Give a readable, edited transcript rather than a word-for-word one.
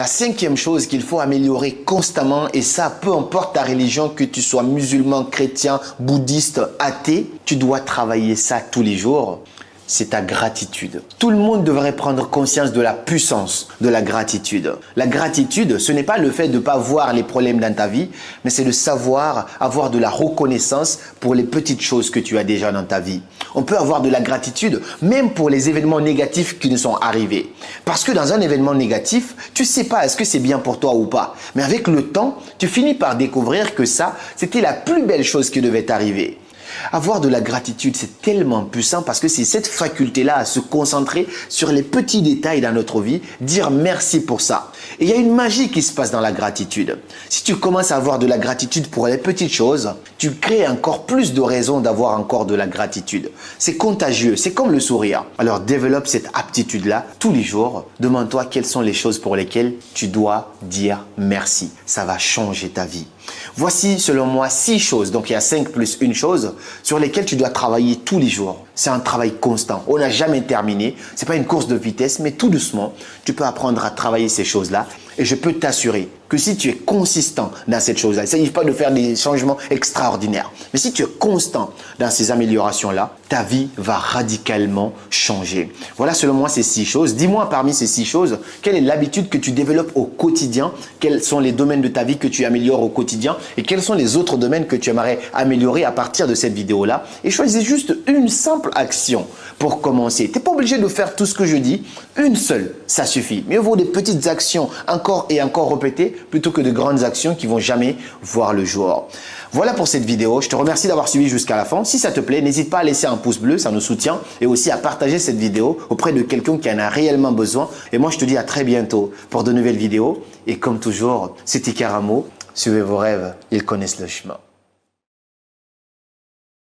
La cinquième chose qu'il faut améliorer constamment, et ça, peu importe ta religion, que tu sois musulman, chrétien, bouddhiste, athée, tu dois travailler ça tous les jours. C'est ta gratitude. Tout le monde devrait prendre conscience de la puissance de la gratitude. La gratitude, ce n'est pas le fait de ne pas voir les problèmes dans ta vie, mais c'est de savoir avoir de la reconnaissance pour les petites choses que tu as déjà dans ta vie. On peut avoir de la gratitude même pour les événements négatifs qui nous sont arrivés. Parce que dans un événement négatif, tu ne sais pas est-ce que c'est bien pour toi ou pas. Mais avec le temps, tu finis par découvrir que ça, c'était la plus belle chose qui devait t'arriver. Avoir de la gratitude, c'est tellement puissant parce que c'est cette faculté-là à se concentrer sur les petits détails dans notre vie, dire merci pour ça. Et il y a une magie qui se passe dans la gratitude. Si tu commences à avoir de la gratitude pour les petites choses, tu crées encore plus de raisons d'avoir encore de la gratitude. C'est contagieux, c'est comme le sourire. Alors développe cette aptitude-là tous les jours. Demande-toi quelles sont les choses pour lesquelles tu dois dire merci. Ça va changer ta vie. Voici selon moi 6 choses, donc il y a 5 plus une chose, sur lesquelles tu dois travailler tous les jours. C'est un travail constant, on n'a jamais terminé, ce n'est pas une course de vitesse, mais tout doucement, tu peux apprendre à travailler ces choses-là. Et je peux t'assurer que si tu es consistant dans cette chose-là, il ne s'agit pas de faire des changements extraordinaires, mais si tu es constant dans ces améliorations-là, ta vie va radicalement changer. Voilà selon moi ces 6 choses. Dis-moi parmi ces 6 choses, quelle est l'habitude que tu développes au quotidien? Quels sont les domaines de ta vie que tu améliores au quotidien? Et quels sont les autres domaines que tu aimerais améliorer à partir de cette vidéo-là? Et choisis juste une simple action pour commencer. Tu n'es pas obligé de faire tout ce que je dis. Une seule, ça suffit. Mieux vaut des petites actions encore et encore répétées plutôt que de grandes actions qui vont jamais voir le jour. Voilà pour cette vidéo. Je te remercie d'avoir suivi jusqu'à la fin. Si ça te plaît, n'hésite pas à laisser un pouce bleu, ça nous soutient. Et aussi à partager cette vidéo auprès de quelqu'un qui en a réellement besoin. Et moi, je te dis à très bientôt pour de nouvelles vidéos. Et comme toujours, c'était Karamo. Suivez vos rêves, ils connaissent le chemin.